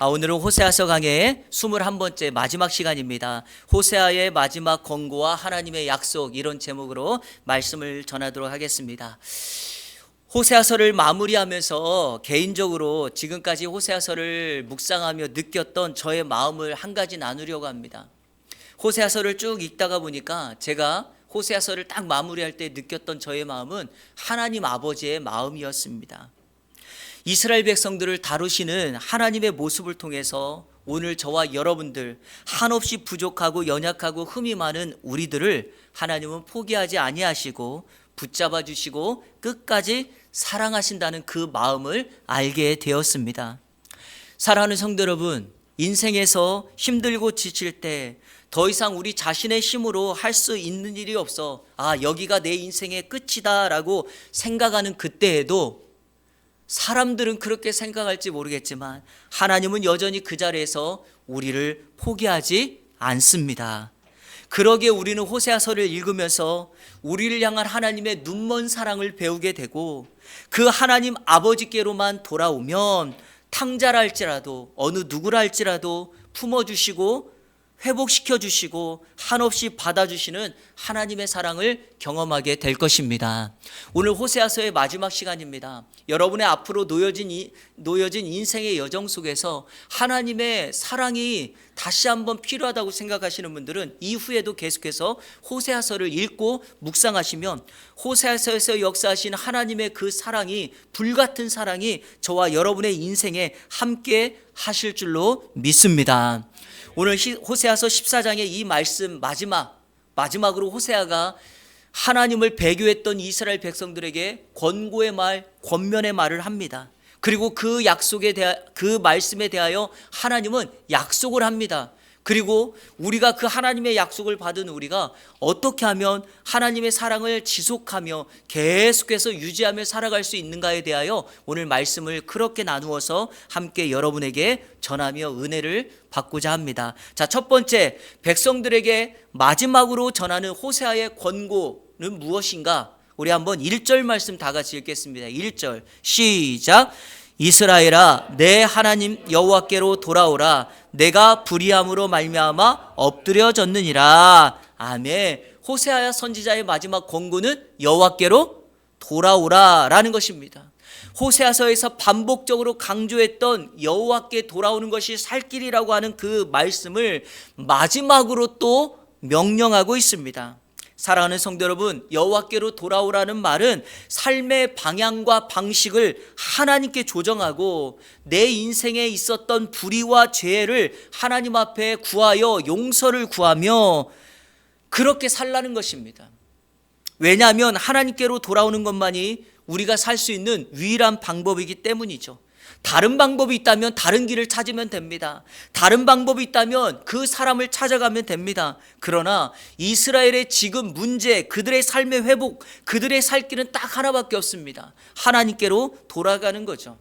오늘은 호세아서 강해의 21번째 마지막 시간입니다. 호세아의 마지막 권고와 하나님의 약속, 이런 제목으로 말씀을 전하도록 하겠습니다. 호세아서를 마무리하면서 개인적으로 지금까지 호세아서를 묵상하며 느꼈던 저의 마음을 한 가지 나누려고 합니다. 호세아서를 쭉 읽다가 보니까 제가 호세아서를 딱 마무리할 때 느꼈던 저의 마음은 하나님 아버지의 마음이었습니다. 이스라엘 백성들을 다루시는 하나님의 모습을 통해서 오늘 저와 여러분들, 한없이 부족하고 연약하고 흠이 많은 우리들을 하나님은 포기하지 아니하시고 붙잡아 주시고 끝까지 사랑하신다는 그 마음을 알게 되었습니다. 사랑하는 성도 여러분, 인생에서 힘들고 지칠 때 더 이상 우리 자신의 힘으로 할 수 있는 일이 없어, 여기가 내 인생의 끝이다 라고 생각하는 그때에도 사람들은 그렇게 생각할지 모르겠지만 하나님은 여전히 그 자리에서 우리를 포기하지 않습니다. 그러기에 우리는 호세아서를 읽으면서 우리를 향한 하나님의 눈먼 사랑을 배우게 되고, 그 하나님 아버지께로만 돌아오면 탕자라 할지라도 어느 누구라 할지라도 품어주시고 회복시켜 주시고 한없이 받아주시는 하나님의 사랑을 경험하게 될 것입니다. 오늘 호세아서의 마지막 시간입니다. 여러분의 앞으로 놓여진 인생의 여정 속에서 하나님의 사랑이 다시 한번 필요하다고 생각하시는 분들은 이후에도 계속해서 호세아서를 읽고 묵상하시면 호세아서에서 역사하신 하나님의 그 사랑이, 불같은 사랑이 저와 여러분의 인생에 함께 하실 줄로 믿습니다. 오늘 호세아서 14장의 이 말씀 마지막으로 호세아가 하나님을 배교했던 이스라엘 백성들에게 권고의 말, 권면의 말을 합니다. 그리고 그 약속에 그 말씀에 대하여 하나님은 약속을 합니다. 그리고 우리가 그 하나님의 약속을 받은 우리가 어떻게 하면 하나님의 사랑을 지속하며 계속해서 유지하며 살아갈 수 있는가에 대하여 오늘 말씀을 그렇게 나누어서 함께 여러분에게 전하며 은혜를 받고자 합니다. 자, 첫 번째, 백성들에게 마지막으로 전하는 호세아의 권고는 무엇인가? 우리 한번 1절 말씀 다 같이 읽겠습니다. 1절 시작. 이스라엘아, 내 하나님 여호와께로 돌아오라. 내가 불의함으로 말미암아 엎드려졌느니라. 아멘. 호세아 선지자의 마지막 권고는 여호와께로 돌아오라라는 것입니다. 호세아서에서 반복적으로 강조했던 여호와께 돌아오는 것이 살 길이라고 하는 그 말씀을 마지막으로 또 명령하고 있습니다. 사랑하는 성도 여러분, 여호와께로 돌아오라는 말은 삶의 방향과 방식을 하나님께 조정하고 내 인생에 있었던 불의와 죄를 하나님 앞에 구하여 용서를 구하며 그렇게 살라는 것입니다. 왜냐하면 하나님께로 돌아오는 것만이 우리가 살 수 있는 유일한 방법이기 때문이죠. 다른 방법이 있다면 다른 길을 찾으면 됩니다. 다른 방법이 있다면 그 사람을 찾아가면 됩니다. 그러나 이스라엘의 지금 문제, 그들의 삶의 회복, 그들의 살 길은 딱 하나밖에 없습니다. 하나님께로 돌아가는 거죠.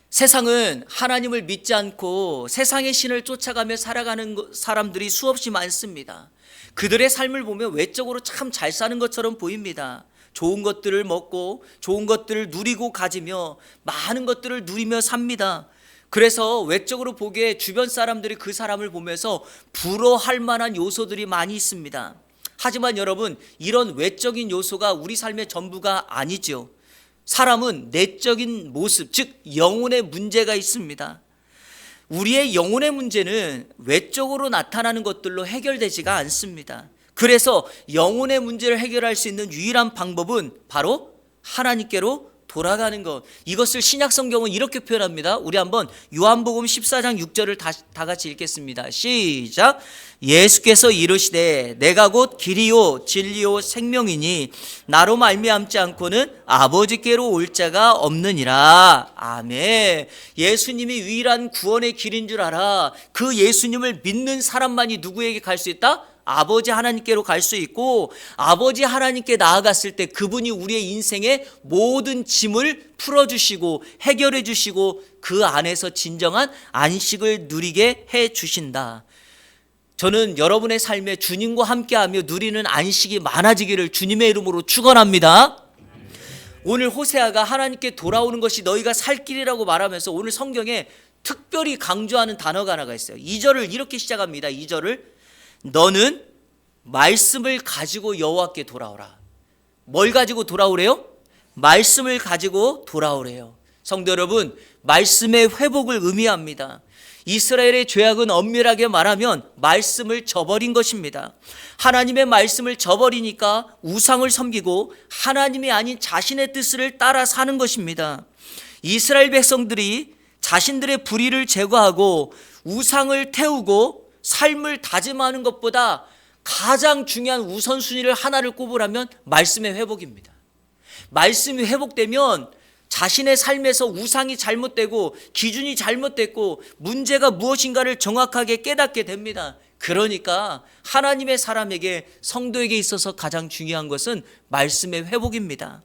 세상은 하나님을 믿지 않고 세상의 신을 쫓아가며 살아가는 사람들이 수없이 많습니다. 그들의 삶을 보면 외적으로 참 잘 사는 것처럼 보입니다. 좋은 것들을 먹고 좋은 것들을 누리고 가지며 많은 것들을 누리며 삽니다. 그래서 외적으로 보기에 주변 사람들이 그 사람을 보면서 부러워할 만한 요소들이 많이 있습니다. 하지만 여러분, 이런 외적인 요소가 우리 삶의 전부가 아니죠. 사람은 내적인 모습, 즉 영혼의 문제가 있습니다. 우리의 영혼의 문제는 외적으로 나타나는 것들로 해결되지가 않습니다. 그래서 영혼의 문제를 해결할 수 있는 유일한 방법은 바로 하나님께로 돌아가는 것. 이것을 신약 성경은 이렇게 표현합니다. 우리 한번 요한복음 14장 6절을 다 같이 읽겠습니다. 시작. 예수께서 이르시되 내가 곧 길이요 진리요 생명이니 나로 말미암지 않고는 아버지께로 올 자가 없느니라. 아멘. 예수님이 유일한 구원의 길인 줄 알아. 그 예수님을 믿는 사람만이 누구에게 갈 수 있다? 아버지 하나님께로 갈 수 있고, 아버지 하나님께 나아갔을 때 그분이 우리의 인생의 모든 짐을 풀어주시고 해결해 주시고 그 안에서 진정한 안식을 누리게 해 주신다. 저는 여러분의 삶에 주님과 함께하며 누리는 안식이 많아지기를 주님의 이름으로 축원합니다. 오늘 호세아가 하나님께 돌아오는 것이 너희가 살 길이라고 말하면서 오늘 성경에 특별히 강조하는 단어가 하나가 있어요. 2절을 이렇게 시작합니다. 2절을 너는 말씀을 가지고 여호와께 돌아오라. 뭘 가지고 돌아오래요? 말씀을 가지고 돌아오래요. 성도 여러분, 말씀의 회복을 의미합니다. 이스라엘의 죄악은 엄밀하게 말하면 말씀을 저버린 것입니다. 하나님의 말씀을 저버리니까 우상을 섬기고 하나님이 아닌 자신의 뜻을 따라 사는 것입니다. 이스라엘 백성들이 자신들의 불의를 제거하고 우상을 태우고 삶을 다짐하는 것보다 가장 중요한 우선순위를 하나를 꼽으라면 말씀의 회복입니다. 말씀이 회복되면 자신의 삶에서 우상이 잘못되고 기준이 잘못됐고 문제가 무엇인가를 정확하게 깨닫게 됩니다. 그러니까 하나님의 사람에게, 성도에게 있어서 가장 중요한 것은 말씀의 회복입니다.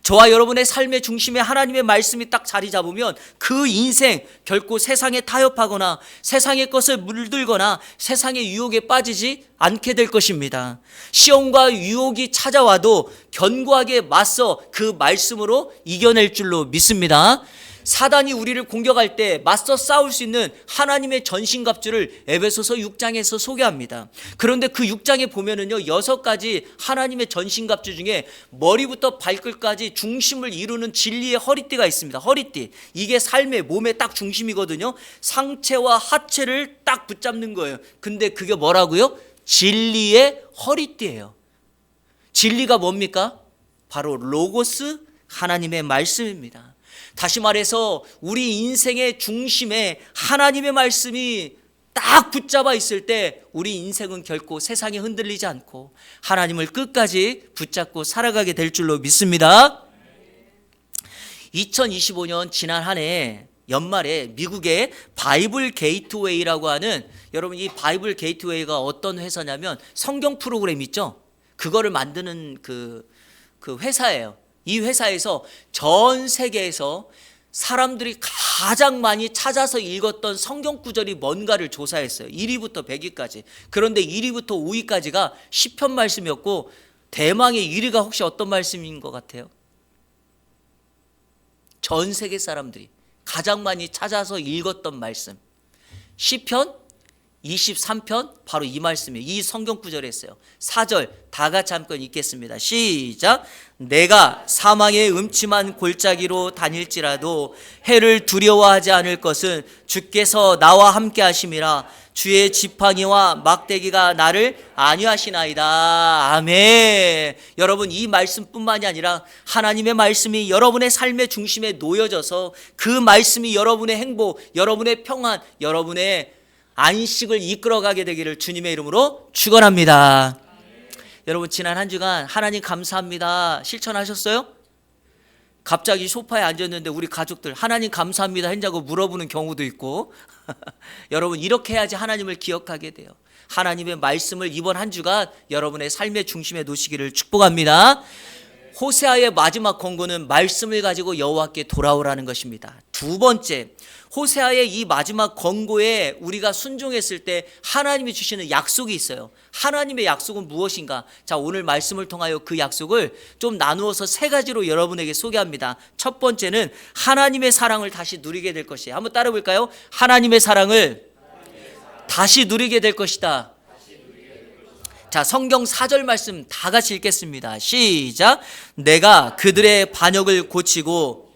저와 여러분의 삶의 중심에 하나님의 말씀이 딱 자리 잡으면 그 인생 결코 세상에 타협하거나 세상의 것을 물들거나 세상의 유혹에 빠지지 않게 될 것입니다. 시험과 유혹이 찾아와도 견고하게 맞서 그 말씀으로 이겨낼 줄로 믿습니다. 사단이 우리를 공격할 때 맞서 싸울 수 있는 하나님의 전신갑주를 에베소서 6장에서 소개합니다. 그런데 그 6장에 보면은요, 6가지 하나님의 전신갑주 중에 머리부터 발끝까지 중심을 이루는 진리의 허리띠가 있습니다. 허리띠. 이게 삶의 몸의 딱 중심이거든요. 상체와 하체를 딱 붙잡는 거예요. 근데 그게 뭐라고요? 진리의 허리띠예요. 진리가 뭡니까? 바로 로고스, 하나님의 말씀입니다. 다시 말해서 우리 인생의 중심에 하나님의 말씀이 딱 붙잡아 있을 때 우리 인생은 결코 세상에 흔들리지 않고 하나님을 끝까지 붙잡고 살아가게 될 줄로 믿습니다. 2025년 지난 한 해 연말에 미국의 바이블 게이트웨이라고 하는, 여러분 이 바이블 게이트웨이가 어떤 회사냐면 성경 프로그램 있죠? 그거를 만드는 그 회사예요. 이 회사에서 전 세계에서 사람들이 가장 많이 찾아서 읽었던 성경 구절이 뭔가를 조사했어요. 1위부터 100위까지. 그런데 1위부터 5위까지가 시편 말씀이었고 대망의 1위가 혹시 어떤 말씀인 것 같아요? 전 세계 사람들이 가장 많이 찾아서 읽었던 말씀, 시편 23편, 바로 이 말씀이에요. 이 성경 구절에 있어요. 4절 다 같이 한번 읽겠습니다. 시작. 내가 사망의 음침한 골짜기로 다닐지라도 해를 두려워하지 않을 것은 주께서 나와 함께 하심이라. 주의 지팡이와 막대기가 나를 안위하시나이다. 아멘. 여러분, 이 말씀뿐만이 아니라 하나님의 말씀이 여러분의 삶의 중심에 놓여져서 그 말씀이 여러분의 행복, 여러분의 평안, 여러분의 안식을 이끌어가게 되기를 주님의 이름으로 축원합니다. 여러분, 지난 한 주간 하나님 감사합니다 실천하셨어요? 갑자기 소파에 앉았는데 우리 가족들 하나님 감사합니다 했냐고 물어보는 경우도 있고 여러분, 이렇게 해야지 하나님을 기억하게 돼요. 하나님의 말씀을 이번 한 주간 여러분의 삶의 중심에 놓으시기를 축복합니다. 호세아의 마지막 권고는 말씀을 가지고 여호와께 돌아오라는 것입니다. 두 번째, 호세아의 이 마지막 권고에 우리가 순종했을 때 하나님이 주시는 약속이 있어요. 하나님의 약속은 무엇인가? 자, 오늘 말씀을 통하여 그 약속을 좀 나누어서 3가지로 여러분에게 소개합니다. 첫 번째는 하나님의 사랑을 다시 누리게 될 것이에요. 한번 따라 볼까요? 하나님의 사랑을 다시 누리게 될 것이다. 자, 성경 4절 말씀 다 같이 읽겠습니다. 시작. 내가 그들의 반역을 고치고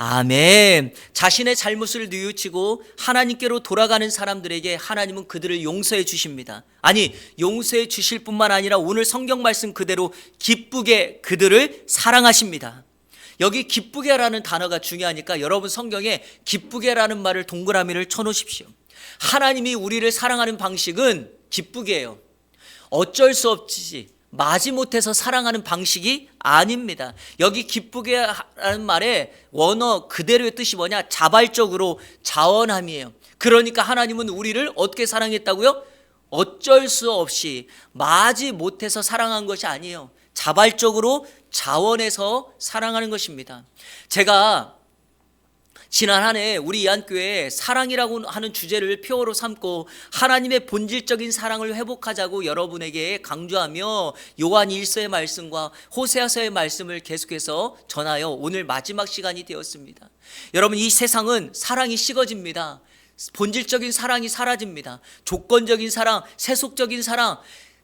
아멘. 자신의 잘못을 뉘우치고 하나님께로 돌아가는 사람들에게 하나님은 그들을 용서해 주십니다. 아니, 용서해 주실 뿐만 아니라 오늘 성경 말씀 그대로 기쁘게 그들을 사랑하십니다. 여기 기쁘게라는 단어가 중요하니까 여러분 성경에 기쁘게라는 말을 동그라미를 쳐놓으십시오. 하나님이 우리를 사랑하는 방식은 기쁘게예요. 어쩔 수 없지, 마지못해서 사랑하는 방식이 아닙니다. 여기 기쁘게라는 말의 원어 그대로의 뜻이 뭐냐? 자발적으로 자원함이에요. 그러니까 하나님은 우리를 어떻게 사랑했다고요? 어쩔 수 없이 마지못해서 사랑한 것이 아니에요. 자발적으로 자원해서 사랑하는 것입니다. 제가 지난 한 해 우리 이한교회 사랑이라고 하는 주제를 표어로 삼고 하나님의 본질적인 사랑을 회복하자고 여러분에게 강조하며 요한 1서의 말씀과 호세아서의 말씀을 계속해서 전하여 오늘 마지막 시간이 되었습니다. 여러분, 이 세상은 사랑이 식어집니다. 본질적인 사랑이 사라집니다. 조건적인 사랑, 세속적인 사랑,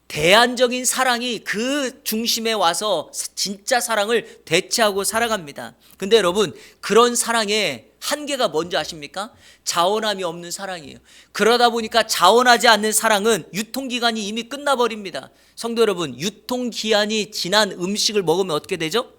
대안적인 사랑이 그 중심에 와서 진짜 사랑을 대체하고 살아갑니다. 근데 여러분, 그런 사랑의 한계가 뭔지 아십니까? 자원함이 없는 사랑이에요. 그러다 보니까 자원하지 않는 사랑은 유통기간이 이미 끝나버립니다. 성도 여러분, 유통기한이 지난 음식을 먹으면 어떻게 되죠?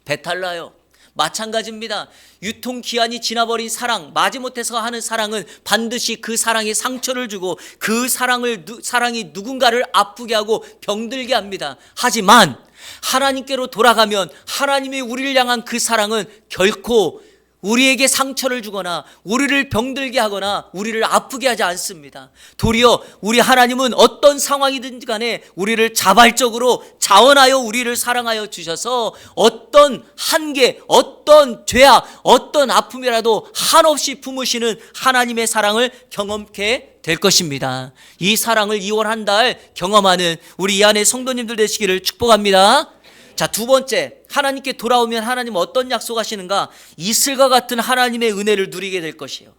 배탈 나요. 마찬가지입니다. 유통기한이 지나버린 사랑, 마지못해서 하는 사랑은 반드시 그 사랑에 상처를 주고 그 사랑이 누군가를 아프게 하고 병들게 합니다. 하지만 하나님께로 돌아가면 하나님이 우리를 향한 그 사랑은 결코 우리에게 상처를 주거나 우리를 병들게 하거나 우리를 아프게 하지 않습니다. 도리어 우리 하나님은 어떤 상황이든 간에 우리를 자발적으로 자원하여 우리를 사랑하여 주셔서 어떤 한계, 어떤 죄악, 어떤 아픔이라도 한없이 품으시는 하나님의 사랑을 경험케 될 것입니다. 이 사랑을 이월 한 달 경험하는 우리 이 안에 성도님들 되시기를 축복합니다. 자, 두 번째, 하나님께 돌아오면 하나님 어떤 약속하시는가? 이슬과 같은 하나님의 은혜를 누리게 될 것이에요.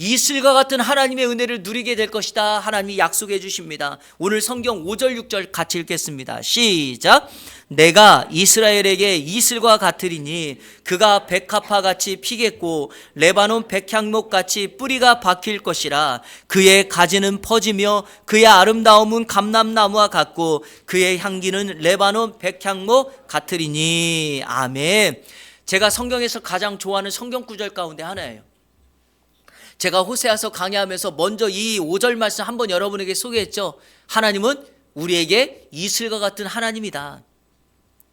이슬과 같은 하나님의 은혜를 누리게 될 것이다. 하나님이 약속해 주십니다. 오늘 성경 5절 6절 같이 읽겠습니다. 시작. 내가 이스라엘에게 이슬과 같으리니 그가 백합화같이 피겠고 레바논 백향목같이 뿌리가 박힐 것이라. 그의 가지는 퍼지며 그의 아름다움은 감람나무와 같고 그의 향기는 레바논 백향목 같으리니. 아멘. 제가 성경에서 가장 좋아하는 성경 구절 가운데 하나예요. 제가 호세아서 강의하면서 먼저 이 5절 말씀 한번 여러분에게 소개했죠. 하나님은 우리에게 이슬과 같은 하나님이다.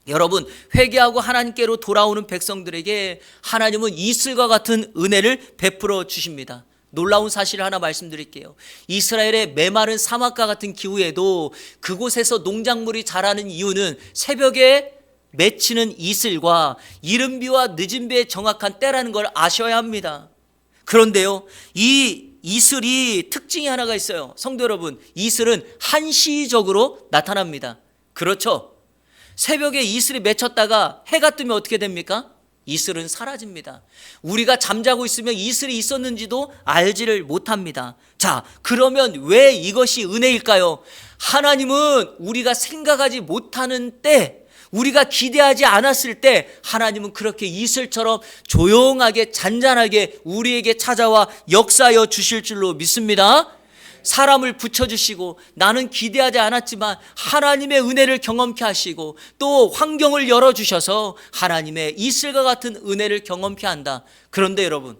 여러분, 회개하고 하나님께로 돌아오는 백성들에게 하나님은 이슬과 같은 은혜를 베풀어 주십니다. 놀라운 사실을 하나 말씀드릴게요. 이스라엘의 메마른 사막과 같은 기후에도 그곳에서 농작물이 자라는 이유는 새벽에 맺히는 이슬과 이른 비와 늦은 비의 정확한 때라는 걸 아셔야 합니다. 그런데요, 이 이슬이 특징이 하나가 있어요. 성도 여러분, 이슬은 한시적으로 나타납니다. 그렇죠? 새벽에 이슬이 맺혔다가 해가 뜨면 어떻게 됩니까? 이슬은 사라집니다. 우리가 잠자고 있으면 이슬이 있었는지도 알지를 못합니다. 자, 그러면 왜 이것이 은혜일까요? 하나님은 우리가 생각하지 못하는 때, 우리가 기대하지 않았을 때 하나님은 그렇게 이슬처럼 조용하게 잔잔하게 우리에게 찾아와 역사하여 주실 줄로 믿습니다. 사람을 붙여주시고 나는 기대하지 않았지만 하나님의 은혜를 경험케 하시고 또 환경을 열어주셔서 하나님의 이슬과 같은 은혜를 경험케 한다. 그런데 여러분,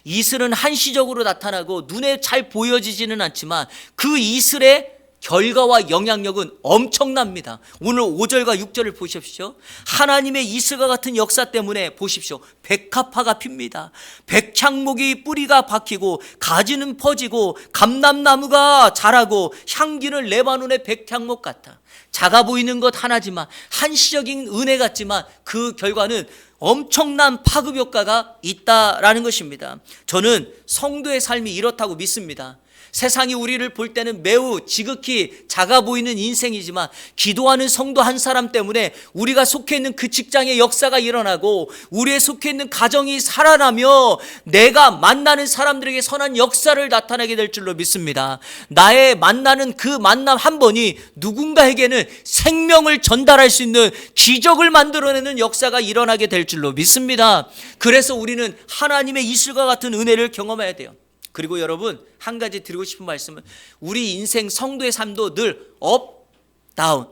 이슬은 한시적으로 나타나고 눈에 잘 보여지지는 않지만 그 이슬의 결과와 영향력은 엄청납니다. 오늘 5절과 6절을 보십시오. 하나님의 이슬과 같은 역사 때문에 보십시오. 백합화가 핍니다. 백향목이 뿌리가 박히고 가지는 퍼지고 감람나무가 자라고 향기는 레바논의 백향목 같아. 작아 보이는 것 하나지만 한시적인 은혜 같지만 그 결과는 엄청난 파급 효과가 있다라는 것입니다. 저는 성도의 삶이 이렇다고 믿습니다. 세상이 우리를 볼 때는 매우 지극히 작아 보이는 인생이지만 기도하는 성도 한 사람 때문에 우리가 속해 있는 그 직장의 역사가 일어나고 우리의 속해 있는 가정이 살아나며 내가 만나는 사람들에게 선한 역사를 나타내게 될 줄로 믿습니다. 나의 만나는 그 만남 한 번이 누군가에게는 생명을 전달할 수 있는 기적을 만들어내는 역사가 일어나게 될 줄로 믿습니다. 그래서 우리는 하나님의 이슬과 같은 은혜를 경험해야 돼요. 그리고 여러분, 한 가지 드리고 싶은 말씀은 우리 인생 성도의 삶도 늘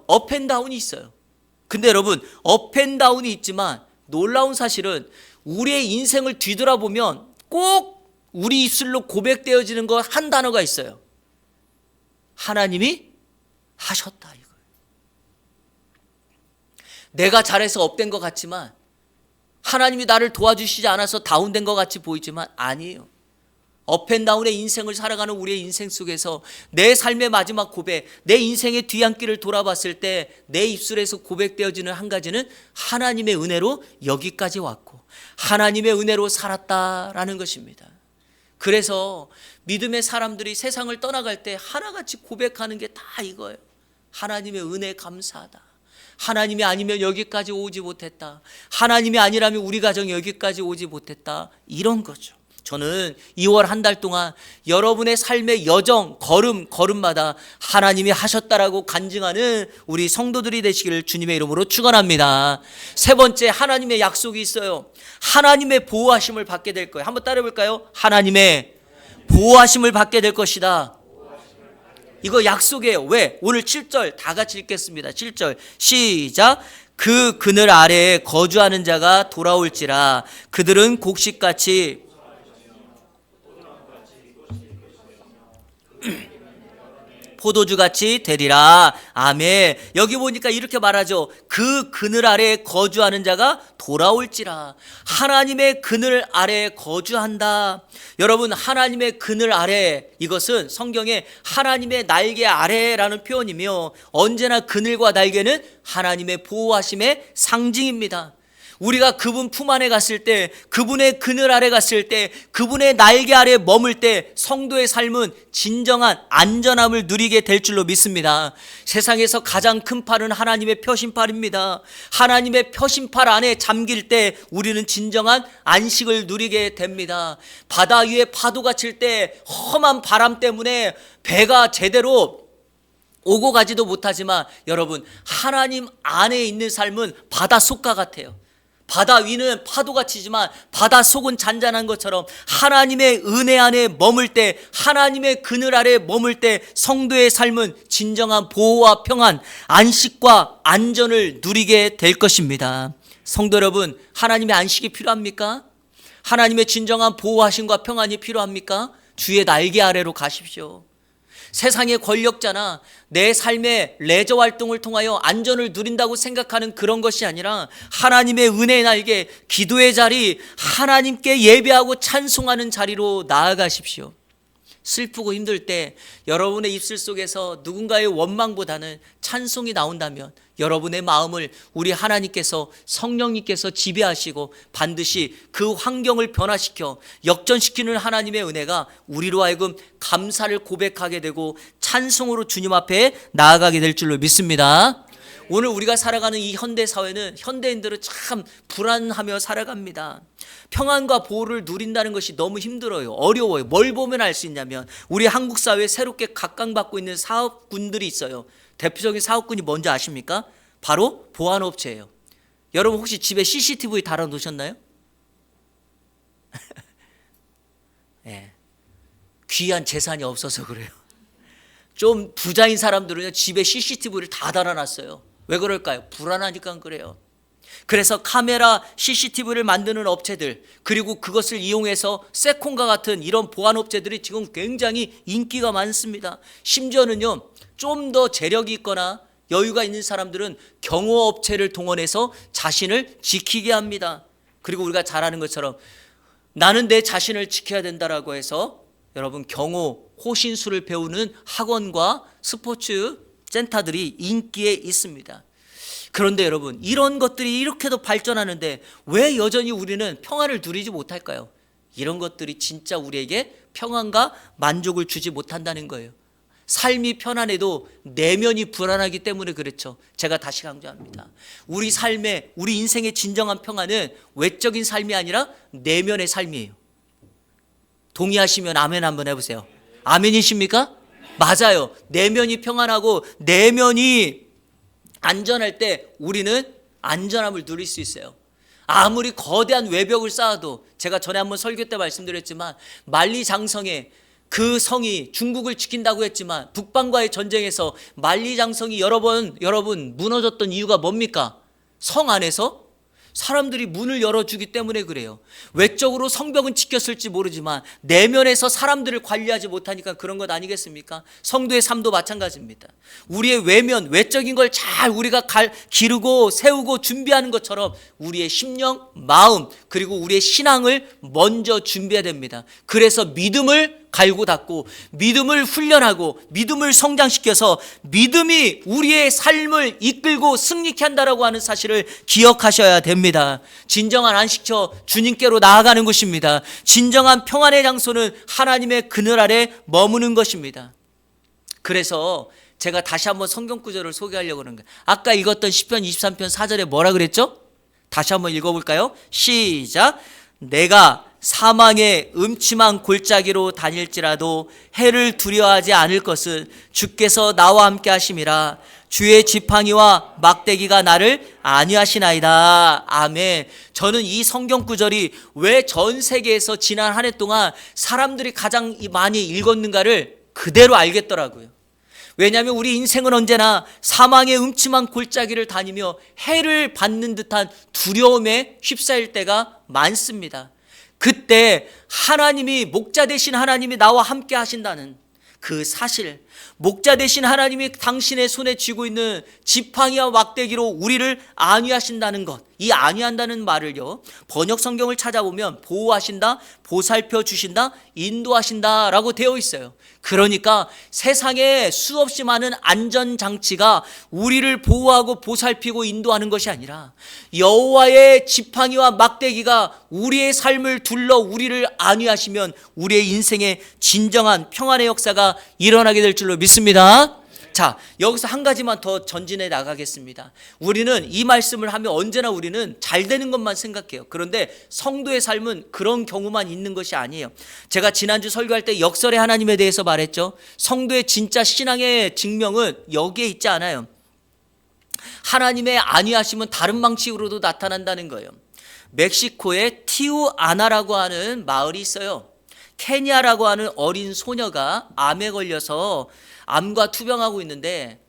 업앤다운이 있어요. 근데 여러분, 업앤다운이 있지만 놀라운 사실은 우리의 인생을 뒤돌아보면 꼭 우리 입술로 고백되어지는 거 한 단어가 있어요. 하나님이 하셨다, 이거예요. 내가 잘해서 업된 것 같지만 하나님이 나를 도와주시지 않아서 다운된 것 같이 보이지만 아니에요. 업앤다운의 인생을 살아가는 우리의 인생 속에서 내 삶의 마지막 고백, 내 인생의 뒤안길을 돌아봤을 때 내 입술에서 고백되어지는 한 가지는 하나님의 은혜로 여기까지 왔고 하나님의 은혜로 살았다라는 것입니다. 그래서 믿음의 사람들이 세상을 떠나갈 때 하나같이 고백하는 게 다 이거예요. 하나님의 은혜 감사하다. 하나님이 아니면 여기까지 오지 못했다. 하나님이 아니라면 우리 가정이 여기까지 오지 못했다. 이런 거죠. 저는 2월 한 달 동안 여러분의 삶의 여정, 걸음마다 하나님이 하셨다라고 간증하는 우리 성도들이 되시기를 주님의 이름으로 축원합니다. 세 번째, 하나님의 약속이 있어요. 하나님의 보호하심을 받게 될 거예요. 한번 따라해 볼까요? 하나님의 보호하심을 받게 될 것이다. 이거 약속이에요. 왜? 오늘 7절 다 같이 읽겠습니다. 7절 시작. 그 그늘 아래에 거주하는 자가 돌아올지라 그들은 곡식같이 포도주같이 되리라. 아멘. 여기 보니까 이렇게 말하죠. 그 그늘 아래에 거주하는 자가 돌아올지라. 하나님의 그늘 아래에 거주한다. 여러분, 하나님의 그늘 아래, 이것은 성경에 하나님의 날개 아래라는 표현이며 언제나 그늘과 날개는 하나님의 보호하심의 상징입니다. 우리가 그분 품 안에 갔을 때, 그분의 그늘 아래 갔을 때, 그분의 날개 아래 머물 때 성도의 삶은 진정한 안전함을 누리게 될 줄로 믿습니다. 세상에서 가장 큰 팔은 하나님의 표심팔입니다. 하나님의 표심팔 안에 잠길 때 우리는 진정한 안식을 누리게 됩니다. 바다 위에 파도가 칠 때 험한 바람 때문에 배가 제대로 오고 가지도 못하지만 여러분, 하나님 안에 있는 삶은 바다 속과 같아요. 바다 위는 파도가 치지만 바다 속은 잔잔한 것처럼 하나님의 은혜 안에 머물 때, 하나님의 그늘 아래 머물 때 성도의 삶은 진정한 보호와 평안, 안식과 안전을 누리게 될 것입니다. 성도 여러분, 하나님의 안식이 필요합니까? 하나님의 진정한 보호하심과 평안이 필요합니까? 주의 날개 아래로 가십시오. 세상의 권력자나 내 삶의 레저 활동을 통하여 안전을 누린다고 생각하는 그런 것이 아니라 하나님의 은혜의 날개, 기도의 자리, 하나님께 예배하고 찬송하는 자리로 나아가십시오. 슬프고 힘들 때 여러분의 입술 속에서 누군가의 원망보다는 찬송이 나온다면 여러분의 마음을 우리 하나님께서, 성령님께서 지배하시고 반드시 그 환경을 변화시켜 역전시키는 하나님의 은혜가 우리로 하여금 감사를 고백하게 되고 찬송으로 주님 앞에 나아가게 될 줄로 믿습니다. 오늘 우리가 살아가는 이 현대 사회는 현대인들은 참 불안하며 살아갑니다. 평안과 보호를 누린다는 것이 너무 힘들어요. 어려워요. 뭘 보면 알 수 있냐면 우리 한국 사회에 새롭게 각광받고 있는 사업군들이 있어요. 대표적인 사업군이 뭔지 아십니까? 바로 보안업체예요. 여러분 혹시 집에 CCTV 달아 놓으셨나요? 네. 귀한 재산이 없어서 그래요. 좀 부자인 사람들은 집에 CCTV를 다 달아놨어요. 왜 그럴까요? 불안하니까 그래요. 그래서 카메라, CCTV를 만드는 업체들, 그리고 그것을 이용해서 세콘과 같은 이런 보안업체들이 지금 굉장히 인기가 많습니다. 심지어는요, 좀 더 재력이 있거나 여유가 있는 사람들은 경호업체를 동원해서 자신을 지키게 합니다. 그리고 우리가 잘 아는 것처럼 나는 내 자신을 지켜야 된다라고 해서 여러분 경호, 호신술을 배우는 학원과 스포츠 센터들이 인기에 있습니다. 그런데 여러분, 이런 것들이 이렇게도 발전하는데 왜 여전히 우리는 평안을 누리지 못할까요? 이런 것들이 진짜 우리에게 평안과 만족을 주지 못한다는 거예요. 삶이 편안해도 내면이 불안하기 때문에 그렇죠. 제가 다시 강조합니다. 우리 삶의, 우리 인생의 진정한 평안은 외적인 삶이 아니라 내면의 삶이에요. 동의하시면 아멘 한번 해보세요. 아멘이십니까? 맞아요. 내면이 평안하고 내면이 안전할 때 우리는 안전함을 누릴 수 있어요. 아무리 거대한 외벽을 쌓아도, 제가 전에 한번 설교 때 말씀드렸지만 만리장성에 그 성이 중국을 지킨다고 했지만 북방과의 전쟁에서 만리장성이 여러분 무너졌던 이유가 뭡니까? 성 안에서 사람들이 문을 열어주기 때문에 그래요. 외적으로 성벽은 지켰을지 모르지만 내면에서 사람들을 관리하지 못하니까 그런 것 아니겠습니까? 성도의 삶도 마찬가지입니다. 우리의 외면, 외적인 걸 잘 우리가 기르고 세우고 준비하는 것처럼 우리의 심령, 마음, 그리고 우리의 신앙을 먼저 준비해야 됩니다. 그래서 믿음을 갈고 닦고 믿음을 훈련하고 믿음을 성장시켜서 믿음이 우리의 삶을 이끌고 승리케 한다라고 하는 사실을 기억하셔야 됩니다. 진정한 안식처 주님께로 나아가는 것입니다. 진정한 평안의 장소는 하나님의 그늘 아래 머무는 것입니다. 그래서 제가 다시 한번 성경 구절을 소개하려고 하는 거예요. 아까 읽었던 시편 23편 4절에 뭐라 그랬죠? 다시 한번 읽어볼까요? 시작. 내가 사망의 음침한 골짜기로 다닐지라도 해를 두려워하지 않을 것은 주께서 나와 함께 하심이라. 주의 지팡이와 막대기가 나를 안위하시나이다. 아멘. 저는 이 성경 구절이 왜 전 세계에서 지난 한 해 동안 사람들이 가장 많이 읽었는가를 그대로 알겠더라고요. 왜냐하면 우리 인생은 언제나 사망의 음침한 골짜기를 다니며 해를 받는 듯한 두려움에 휩싸일 때가 많습니다. 그때 하나님이, 목자 되신 하나님이 나와 함께 하신다는 그 사실, 목자 되신 하나님이 당신의 손에 쥐고 있는 지팡이와 막대기로 우리를 안위하신다는 것, 이 안위한다는 말을요, 번역 성경을 찾아보면 보호하신다, 보살펴 주신다, 인도하신다 라고 되어 있어요. 그러니까 세상에 수없이 많은 안전장치가 우리를 보호하고 보살피고 인도하는 것이 아니라 여호와의 지팡이와 막대기가 우리의 삶을 둘러 우리를 안위하시면 우리의 인생에 진정한 평안의 역사가 일어나게 될 줄로 믿습니다. 자, 여기서 한 가지만 더 전진해 나가겠습니다. 우리는 이 말씀을 하면 언제나 우리는 잘 되는 것만 생각해요. 그런데 성도의 삶은 그런 경우만 있는 것이 아니에요. 제가 지난주 설교할 때 역설의 하나님에 대해서 말했죠. 성도의 진짜 신앙의 증명은 여기에 있지 않아요. 하나님의 안위하심은 다른 방식으로도 나타난다는 거예요. 멕시코에 티우아나라고 하는 마을이 있어요. 케냐라고 하는 어린 소녀가 암에 걸려서 암과 투병하고 있는데,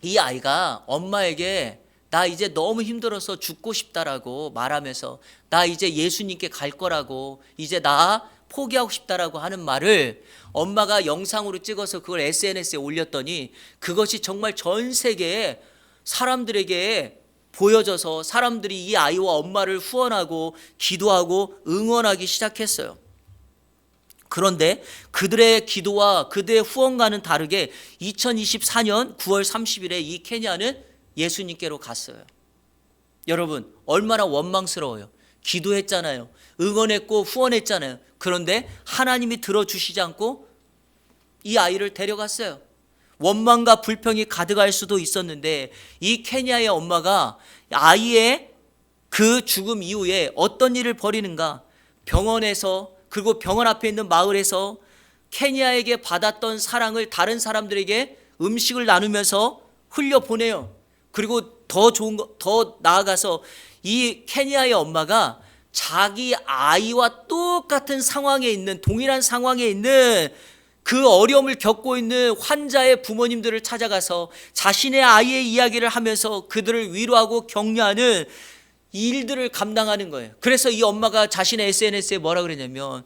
이 아이가 엄마에게 나 이제 너무 힘들어서 죽고 싶다라고 말하면서 나 이제 예수님께 갈 거라고, 이제 나 포기하고 싶다라고 하는 말을 엄마가 영상으로 찍어서 그걸 SNS에 올렸더니 그것이 정말 전 세계에 사람들에게 보여져서 사람들이 이 아이와 엄마를 후원하고 기도하고 응원하기 시작했어요. 그런데 그들의 기도와 그들의 후원과는 다르게 2024년 9월 30일에 이 케냐는 예수님께로 갔어요. 여러분, 얼마나 원망스러워요. 기도했잖아요. 응원했고 후원했잖아요. 그런데 하나님이 들어주시지 않고 이 아이를 데려갔어요. 원망과 불평이 가득할 수도 있었는데 이 케냐의 엄마가 아이의 그 죽음 이후에 어떤 일을 벌이는가, 병원에서, 그리고 병원 앞에 있는 마을에서 케냐에게 받았던 사랑을 다른 사람들에게 음식을 나누면서 흘려보내요. 그리고 더 나아가서 이 케냐의 엄마가 자기 아이와 똑같은 상황에 있는, 동일한 상황에 있는 그 어려움을 겪고 있는 환자의 부모님들을 찾아가서 자신의 아이의 이야기를 하면서 그들을 위로하고 격려하는 일들을 감당하는 거예요. 그래서 이 엄마가 자신의 SNS에 뭐라 그랬냐면,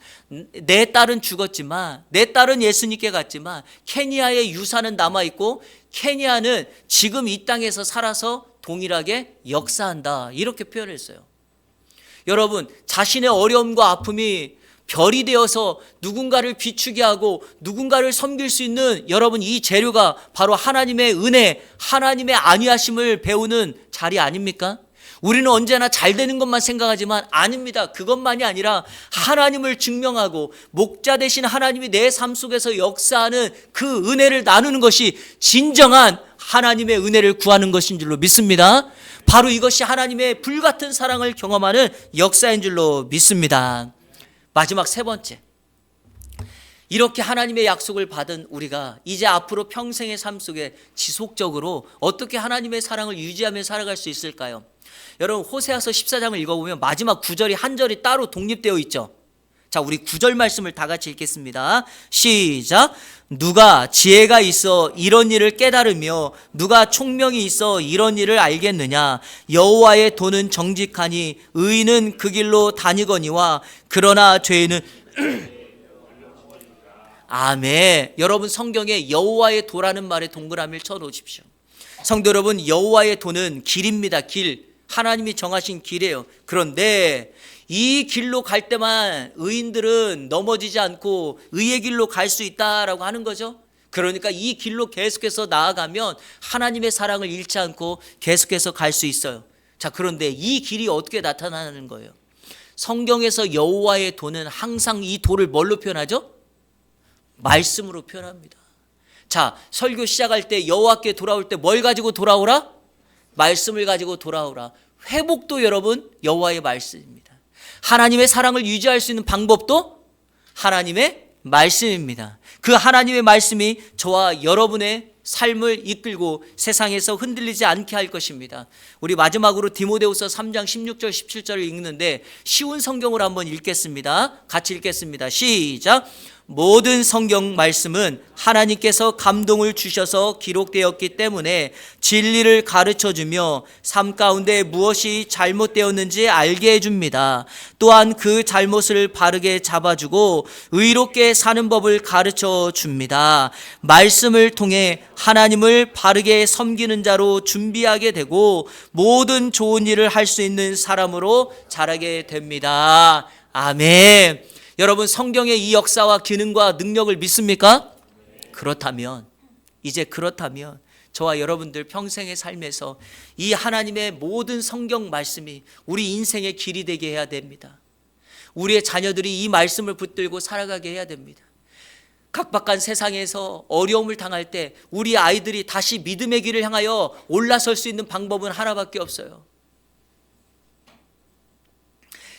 내 딸은 죽었지만, 내 딸은 예수님께 갔지만 케냐의 유산은 남아있고 케냐는 지금 이 땅에서 살아서 동일하게 역사한다, 이렇게 표현했어요. 여러분, 자신의 어려움과 아픔이 별이 되어서 누군가를 비추게 하고 누군가를 섬길 수 있는, 여러분, 이 재료가 바로 하나님의 은혜, 하나님의 안위하심을 배우는 자리 아닙니까? 우리는 언제나 잘 되는 것만 생각하지만 아닙니다. 그것만이 아니라 하나님을 증명하고 목자 되신 하나님이 내 삶 속에서 역사하는 그 은혜를 나누는 것이 진정한 하나님의 은혜를 구하는 것인 줄로 믿습니다. 바로 이것이 하나님의 불같은 사랑을 경험하는 역사인 줄로 믿습니다. 마지막 세 번째, 이렇게 하나님의 약속을 받은 우리가 이제 앞으로 평생의 삶 속에 지속적으로 어떻게 하나님의 사랑을 유지하며 살아갈 수 있을까요? 여러분, 호세아서 14장을 읽어보면 마지막 9절이 한 절이 따로 독립되어 있죠. 자, 우리 9절 말씀을 다 같이 읽겠습니다. 시작. 누가 지혜가 있어 이런 일을 깨달으며 누가 총명이 있어 이런 일을 알겠느냐. 여호와의 도는 정직하니 의인은 그 길로 다니거니와 그러나 죄인은 아멘. 여러분, 성경에 여호와의 도라는 말에 동그라미를 쳐놓으십시오. 성도 여러분, 여호와의 도는 길입니다. 길. 하나님이 정하신 길이에요. 그런데 이 길로 갈 때만 의인들은 넘어지지 않고 의의 길로 갈 수 있다라고 하는 거죠. 그러니까 이 길로 계속해서 나아가면 하나님의 사랑을 잃지 않고 계속해서 갈 수 있어요. 자, 그런데 이 길이 어떻게 나타나는 거예요? 성경에서 여호와의 도는 항상 이 도를 뭘로 표현하죠? 말씀으로 표현합니다. 자, 설교 시작할 때 여호와께 돌아올 때 뭘 가지고 돌아오라? 말씀을 가지고 돌아오라. 회복도 여러분 여호와의 말씀입니다. 하나님의 사랑을 유지할 수 있는 방법도 하나님의 말씀입니다. 그 하나님의 말씀이 저와 여러분의 삶을 이끌고 세상에서 흔들리지 않게 할 것입니다. 우리 마지막으로 디모데후서 3장 16절 17절을 읽는데 쉬운 성경으로 한번 읽겠습니다. 같이 읽겠습니다. 시작. 모든 성경 말씀은 하나님께서 감동을 주셔서 기록되었기 때문에 진리를 가르쳐주며 삶 가운데 무엇이 잘못되었는지 알게 해줍니다. 또한 그 잘못을 바르게 잡아주고 의롭게 사는 법을 가르쳐 줍니다. 말씀을 통해 하나님을 바르게 섬기는 자로 준비하게 되고 모든 좋은 일을 할 수 있는 사람으로 자라게 됩니다. 아멘. 여러분, 성경의 이 역사와 기능과 능력을 믿습니까? 그렇다면 저와 여러분들 평생의 삶에서 이 하나님의 모든 성경 말씀이 우리 인생의 길이 되게 해야 됩니다. 우리의 자녀들이 이 말씀을 붙들고 살아가게 해야 됩니다. 각박한 세상에서 어려움을 당할 때 우리 아이들이 다시 믿음의 길을 향하여 올라설 수 있는 방법은 하나밖에 없어요.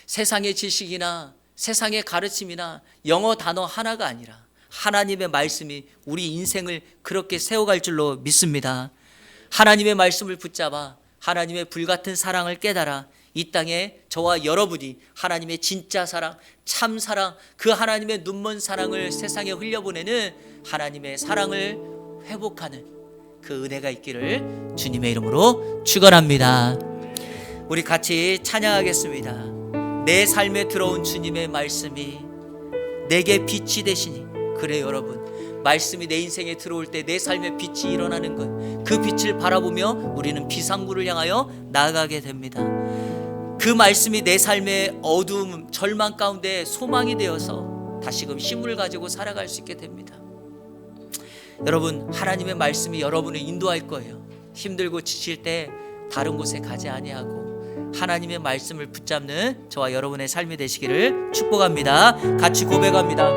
세상의 지식이나 세상의 가르침이나 영어 단어 하나가 아니라 하나님의 말씀이 우리 인생을 그렇게 세워갈 줄로 믿습니다. 하나님의 말씀을 붙잡아 하나님의 불같은 사랑을 깨달아 이 땅에 저와 여러분이 하나님의 진짜 사랑, 참 사랑, 그 하나님의 눈먼 사랑을 세상에 흘려보내는 하나님의 사랑을 회복하는 그 은혜가 있기를 주님의 이름으로 축원합니다. 우리 같이 찬양하겠습니다. 내 삶에 들어온 주님의 말씀이 내게 빛이 되시니. 그래 여러분, 말씀이 내 인생에 들어올 때 내 삶에 빛이 일어나는 것, 그 빛을 바라보며 우리는 비상구를 향하여 나아가게 됩니다. 그 말씀이 내 삶의 어두움, 절망 가운데 소망이 되어서 다시금 힘을 가지고 살아갈 수 있게 됩니다. 여러분, 하나님의 말씀이 여러분을 인도할 거예요. 힘들고 지칠 때 다른 곳에 가지 아니하고 하나님의 말씀을 붙잡는 저와 여러분의 삶이 되시기를 축복합니다. 같이 고백합니다.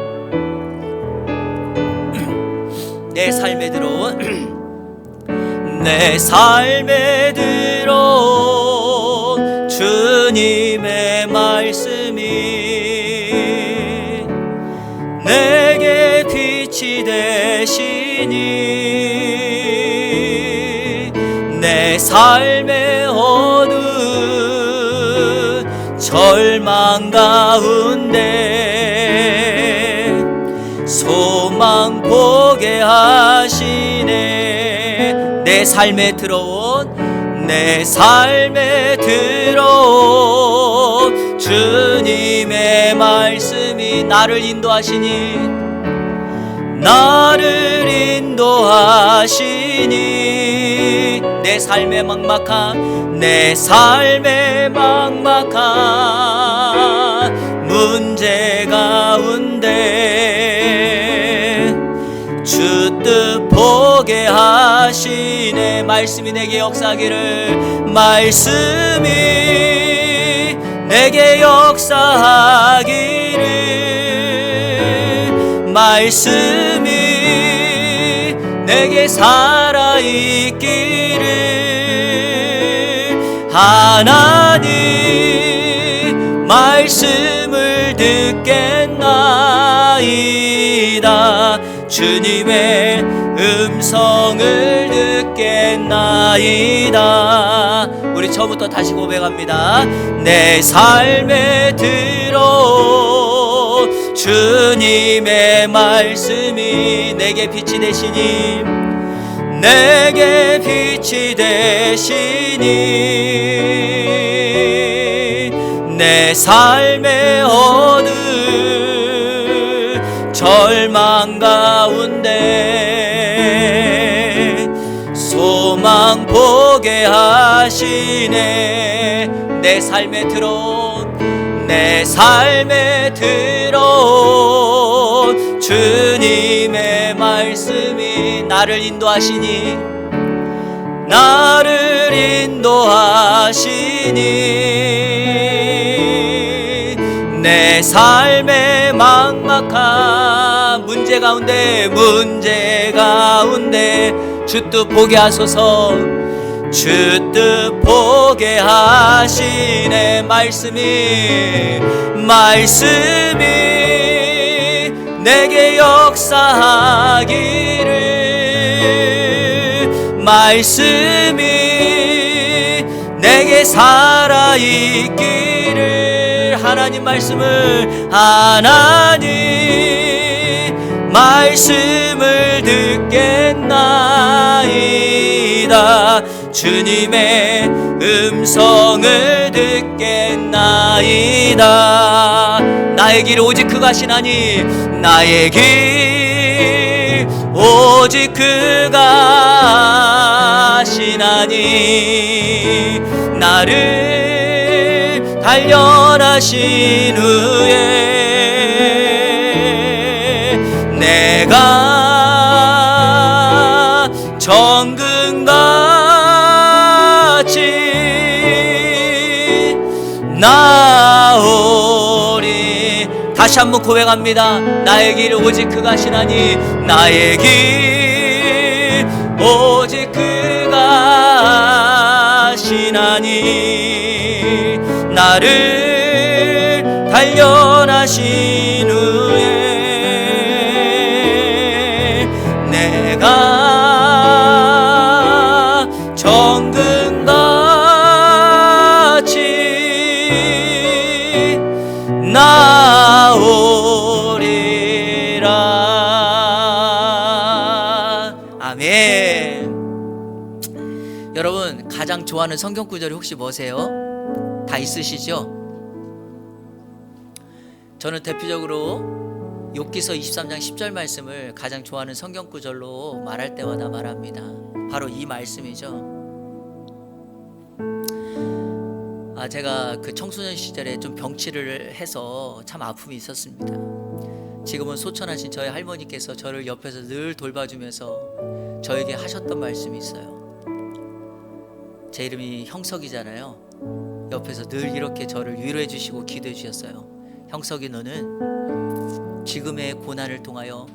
내 삶에 들어온 주님의 말씀이 내게 빛이 되시니 내 삶의 어두운 절망 가운데 소망 보게 하시네. 내 삶에 들어온 주님의 말씀이 나를 인도하시니 내 삶의 막막한 문제 가운데 주 뜻 보게 하시네. 말씀이 내게 역사하기를, 말씀이 내게 역사하기를, 말씀이 내게 살아있기를, 하나님 말씀을 듣겠나이다. 주님의 음성을 듣겠나이다. 우리 처음부터 다시 고백합니다. 내 삶에 들어온 주님의 말씀이 내게 빛이 되시니 내 삶의 어느 절망 가운데 소망 보게 하시네. 내 삶에 들어온 내 삶에 들어온 주님의 말씀이 나를 인도하시니 내 삶의 막막한 문제 가운데 주 뜻 보게 하소서. 주 뜻 보게 하시네. 말씀이 내게 역사하기를, 말씀이 내게 살아있기를. 하나님 말씀을 듣겠나이다. 주님의 음성을 듣겠나이다. 나의 길 오직 그가 하시나니, 나의 길 오직 그가 하시나니, 나를 단련하신 후에 내가 정금같이 나오리. 다시 한번 고백합니다. 나의 길 오직 그가 하시나니, 나의 길 오직 그가 하시나니, 나를 단련하신 후에 내가 정금같이 나오리라. 아멘. 여러분, 가장 좋아하는 성경 구절이 혹시 뭐세요? 다 있으시죠? 저는 대표적으로 욥기서 23장 10절 말씀을 가장 좋아하는 성경 구절로 말할 때마다 말합니다. 바로 이 말씀이죠. 제가 그 청소년 시절에 좀 병치를 해서 참 아픔이 있었습니다. 지금은 소천하신 저희 할머니께서 저를 옆에서 늘 돌봐주면서 저에게 하셨던 말씀이 있어요. 제 이름이 형석이잖아요. 옆에서 늘 이렇게 저를 위로해 주시고 기도해 주셨어요. 형석이, 너는 지금의 고난을 통하여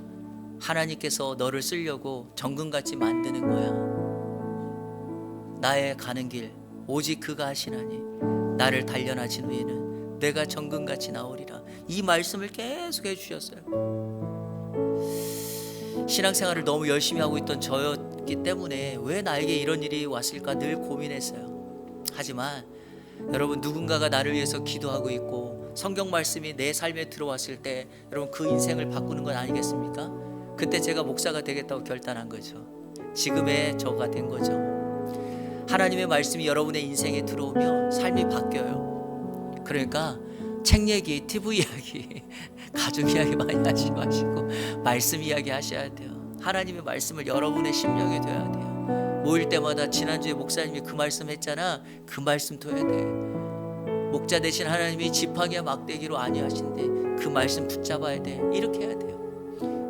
하나님께서 너를 쓰려고 정금같이 만드는 거야. 나의 가는 길 오직 그가 하시나니, 나를 단련하신 후에는 내가 정금같이 나오리라. 이 말씀을 계속 해주셨어요. 신앙생활을 너무 열심히 하고 있던 저였기 때문에 왜 나에게 이런 일이 왔을까 늘 고민했어요. 하지만 여러분, 누군가가 나를 위해서 기도하고 있고 성경 말씀이 내 삶에 들어왔을 때 여러분, 그 인생을 바꾸는 건 아니겠습니까? 그때 제가 목사가 되겠다고 결단한 거죠. 지금의 저가 된 거죠. 하나님의 말씀이 여러분의 인생에 들어오면 삶이 바뀌어요. 그러니까 책 얘기, TV 이야기, 가족 이야기 많이 하지 마시고 말씀 이야기 하셔야 돼요. 하나님의 말씀을 여러분의 심령에 둬야 돼요. 모일 때마다 지난주에 목사님이 그 말씀 했잖아. 그 말씀 둬야 돼. 목자 되신 하나님이 지팡이와 막대기로 아니하신데 그 말씀 붙잡아야 돼. 이렇게 해야 돼요.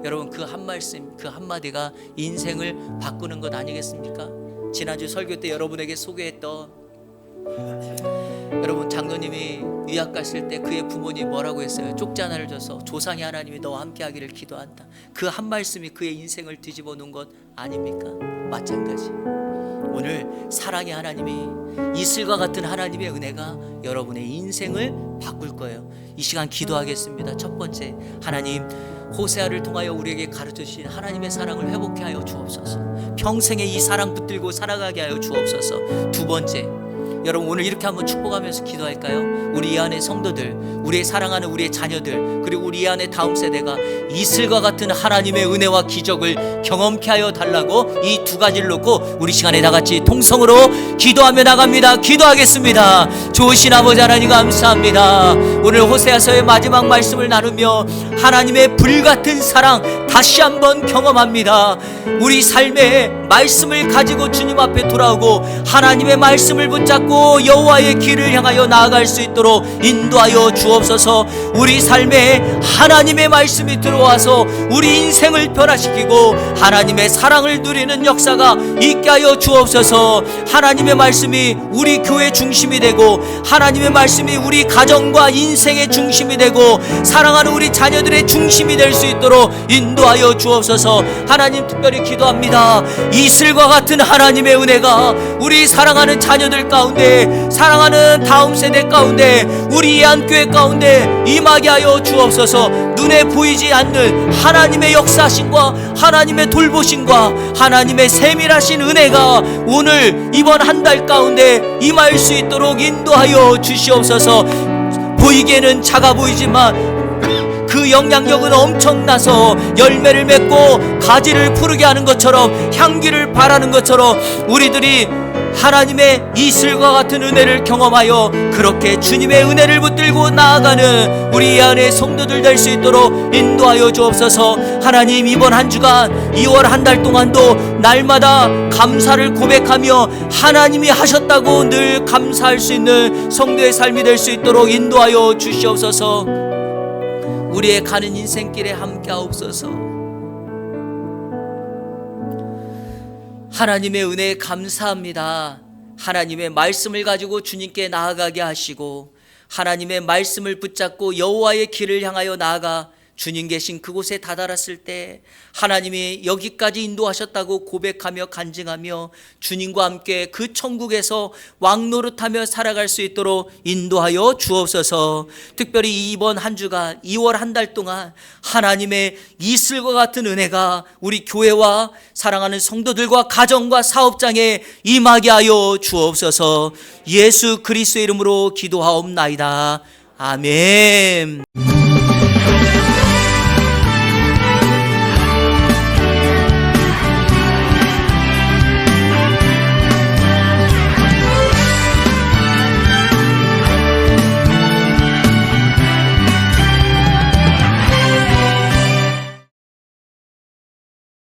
여러분, 그 한 말씀, 그 한마디가 인생을 바꾸는 것 아니겠습니까? 지난주 설교 때 여러분에게 소개했던 여러분, 장로님이 유학 갔을 때 그의 부모님이 뭐라고 했어요? 쪽지 하나를 줘서 조상의 하나님이 너와 함께 하기를 기도한다. 그 한 말씀이 그의 인생을 뒤집어 놓은 것 아닙니까? 마찬가지, 오늘 사랑의 하나님이, 이슬과 같은 하나님의 은혜가 여러분의 인생을 바꿀 거예요. 이 시간 기도하겠습니다. 첫 번째, 하나님, 호세아를 통하여 우리에게 가르쳐주신 하나님의 사랑을 회복해 하여 주옵소서. 평생에 이 사랑 붙들고 살아가게 하여 주옵소서. 두 번째, 여러분, 오늘 이렇게 한번 축복하면서 기도할까요? 우리 이 안에 성도들, 우리의 사랑하는 우리의 자녀들, 그리고 우리 이 안에 다음 세대가 이슬과 같은 하나님의 은혜와 기적을 경험케 하여 달라고 이 두 가지를 놓고 우리 시간에 다 같이 통성으로 기도하며 나갑니다. 기도하겠습니다. 좋으신 아버지 하나님, 감사합니다. 오늘 호세아서의 마지막 말씀을 나누며 하나님의 불같은 사랑 다시 한번 경험합니다. 우리 삶의 말씀을 가지고 주님 앞에 돌아오고 하나님의 말씀을 붙잡고 붙잡고 여호와의 길을 향하여 나아갈 수 있도록 인도하여 주옵소서. 우리 삶에 하나님의 말씀이 들어와서 우리 인생을 변화시키고 하나님의 사랑을 누리는 역사가 있게 하여 주옵소서. 하나님의 말씀이 우리 교회 중심이 되고 하나님의 말씀이 우리 가정과 인생의 중심이 되고 사랑하는 우리 자녀들의 중심이 될 수 있도록 인도하여 주옵소서. 하나님, 특별히 기도합니다. 이슬과 같은 하나님의 은혜가 우리 사랑하는 자녀들 가운데, 사랑하는 다음 세대 가운데, 우리 예안교회 가운데 임하게 하여 주옵소서. 눈에 보이지 않는 하나님의 역사심과 하나님의 돌보심과 하나님의 세밀하신 은혜가 오늘 이번 한 달 가운데 임할 수 있도록 인도하여 주시옵소서. 보이기에는 작아 보이지만 그 영향력은 엄청나서 열매를 맺고 가지를 푸르게 하는 것처럼, 향기를 발하는 것처럼 우리들이 하나님의 이슬과 같은 은혜를 경험하여 그렇게 주님의 은혜를 붙들고 나아가는 우리 안의 성도들 될 수 있도록 인도하여 주옵소서. 하나님, 이번 한 주간 2월 한 달 동안도 날마다 감사를 고백하며 하나님이 하셨다고 늘 감사할 수 있는 성도의 삶이 될 수 있도록 인도하여 주시옵소서. 우리의 가는 인생길에 함께하옵소서. 하나님의 은혜에 감사합니다. 하나님의 말씀을 가지고 주님께 나아가게 하시고 하나님의 말씀을 붙잡고 여호와의 길을 향하여 나아가 주님 계신 그곳에 다다랐을 때 하나님이 여기까지 인도하셨다고 고백하며 간증하며 주님과 함께 그 천국에서 왕노릇하며 살아갈 수 있도록 인도하여 주옵소서. 특별히 이번 한 주간 2월 한 달 동안 하나님의 이슬과 같은 은혜가 우리 교회와 사랑하는 성도들과 가정과 사업장에 임하게 하여 주옵소서. 예수 그리스도의 이름으로 기도하옵나이다. 아멘.